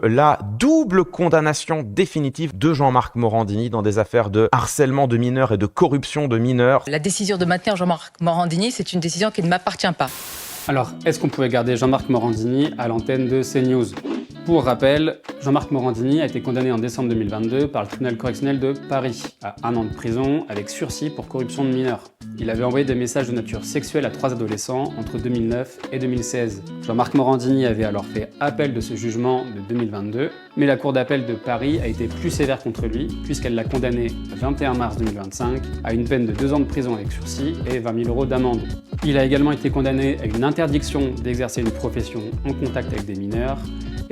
la double condamnation définitive de Jean-Marc Morandini dans des affaires de harcèlement de mineurs et de corruption de mineurs. La décision de maintenir Jean-Marc Morandini, c'est une décision qui ne m'appartient pas. Alors, est-ce qu'on pouvait garder Jean-Marc Morandini à l'antenne de CNews? Pour rappel, Jean-Marc Morandini a été condamné en décembre 2022 par le tribunal correctionnel de Paris à 1 an de prison avec sursis pour corruption de mineurs. Il avait envoyé des messages de nature sexuelle à 3 adolescents entre 2009 et 2016. Jean-Marc Morandini avait alors fait appel de ce jugement de 2022, mais la Cour d'appel de Paris a été plus sévère contre lui puisqu'elle l'a condamné le 21 mars 2025 à une peine de 2 ans de prison avec sursis et 20 000 € d'amende. Il a également été condamné à une interdiction d'exercer une profession en contact avec des mineurs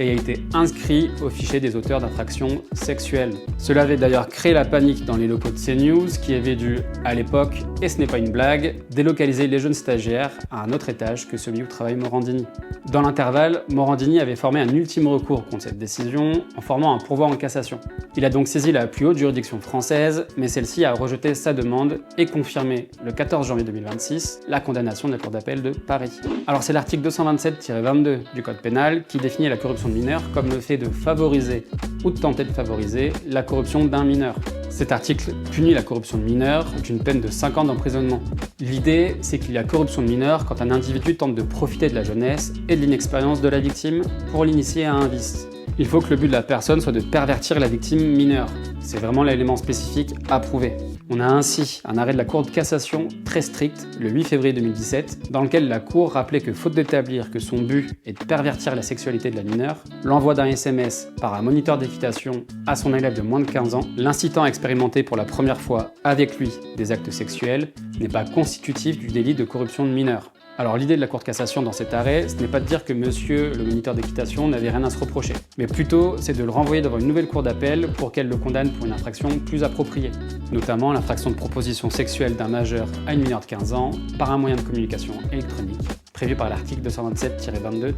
et a été inscrit au fichier des auteurs d'infractions sexuelles. Cela avait d'ailleurs créé la panique dans les locaux de CNews qui avaient dû, à l'époque, et ce n'est pas une blague, délocaliser les jeunes stagiaires à un autre étage que celui où travaille Morandini. Dans l'intervalle, Morandini avait formé un ultime recours contre cette décision en formant un pourvoi en cassation. Il a donc saisi la plus haute juridiction française, mais celle-ci a rejeté sa demande et confirmé le 14 janvier 2026 la condamnation de la Cour d'appel de Paris. Alors c'est l'article 227-22 du Code pénal qui définit la corruption de mineurs comme le fait de favoriser ou de tenter de favoriser la corruption d'un mineur. Cet article punit la corruption de mineurs d'une peine de 5 ans d'emprisonnement. L'idée, c'est qu'il y a corruption de mineurs quand un individu tente de profiter de la jeunesse et de l'inexpérience de la victime pour l'initier à un vice. Il faut que le but de la personne soit de pervertir la victime mineure. C'est vraiment l'élément spécifique à prouver. On a ainsi un arrêt de la Cour de cassation très strict, le 8 février 2017, dans lequel la Cour rappelait que faute d'établir que son but est de pervertir la sexualité de la mineure, l'envoi d'un SMS par un moniteur d'équitation à son élève de moins de 15 ans, l'incitant à expérimenter pour la première fois avec lui des actes sexuels, n'est pas constitutif du délit de corruption de mineur. Alors l'idée de la Cour de cassation dans cet arrêt, ce n'est pas de dire que monsieur le moniteur d'équitation n'avait rien à se reprocher, mais plutôt c'est de le renvoyer devant une nouvelle cour d'appel pour qu'elle le condamne pour une infraction plus appropriée, notamment l'infraction de proposition sexuelle d'un majeur à une mineure de 15 ans par un moyen de communication électronique, prévu par l'article 227-22-1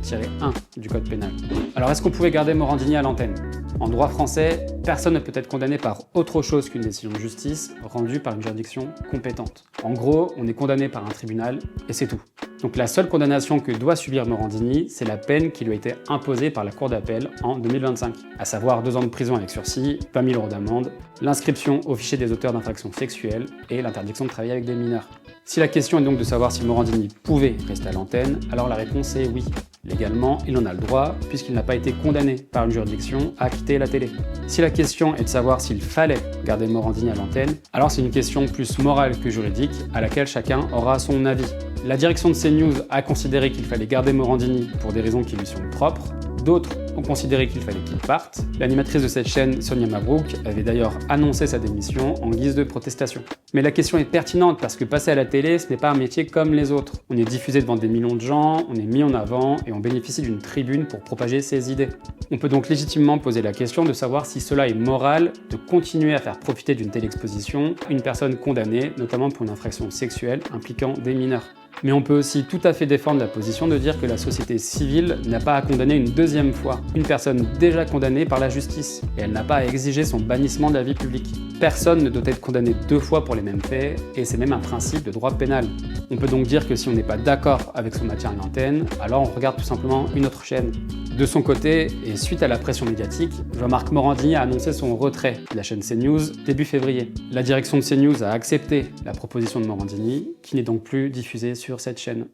du Code pénal. Alors est-ce qu'on pouvait garder Morandini à l'antenne? En droit français, personne ne peut être condamné par autre chose qu'une décision de justice rendue par une juridiction compétente. En gros, on est condamné par un tribunal et c'est tout. Donc la seule condamnation que doit subir Morandini, c'est la peine qui lui a été imposée par la Cour d'appel en 2025, à savoir 2 ans de prison avec sursis, 20 000 € d'amende, l'inscription au fichier des auteurs d'infractions sexuelles et l'interdiction de travailler avec des mineurs. Si la question est donc de savoir si Morandini pouvait rester à l'antenne, alors la réponse est oui. Légalement, il en a le droit, puisqu'il n'a pas été condamné par une juridiction à quitter la télé. Si la question est de savoir s'il fallait garder Morandini à l'antenne, alors c'est une question plus morale que juridique, à laquelle chacun aura son avis. La direction de CNews a considéré qu'il fallait garder Morandini pour des raisons qui lui sont propres. D'autres ont considéré qu'il fallait qu'il parte. L'animatrice de cette chaîne, Sonia Mabrouk, avait d'ailleurs annoncé sa démission en guise de protestation. Mais la question est pertinente parce que passer à la télé, ce n'est pas un métier comme les autres. On est diffusé devant des millions de gens, on est mis en avant et on bénéficie d'une tribune pour propager ses idées. On peut donc légitimement poser la question de savoir si cela est moral de continuer à faire profiter d'une telle exposition une personne condamnée, notamment pour une infraction sexuelle impliquant des mineurs. Mais on peut aussi tout à fait défendre la position de dire que la société civile n'a pas à condamner une deuxième fois une personne déjà condamnée par la justice, et elle n'a pas à exiger son bannissement de la vie publique. Personne ne doit être condamné 2 fois pour les mêmes faits, et c'est même un principe de droit pénal. On peut donc dire que si on n'est pas d'accord avec son maintien à l'antenne, alors on regarde tout simplement une autre chaîne. De son côté, et suite à la pression médiatique, Jean-Marc Morandini a annoncé son retrait de la chaîne CNews début février. La direction de CNews a accepté la proposition de Morandini, qui n'est donc plus diffusée sur cette chaîne.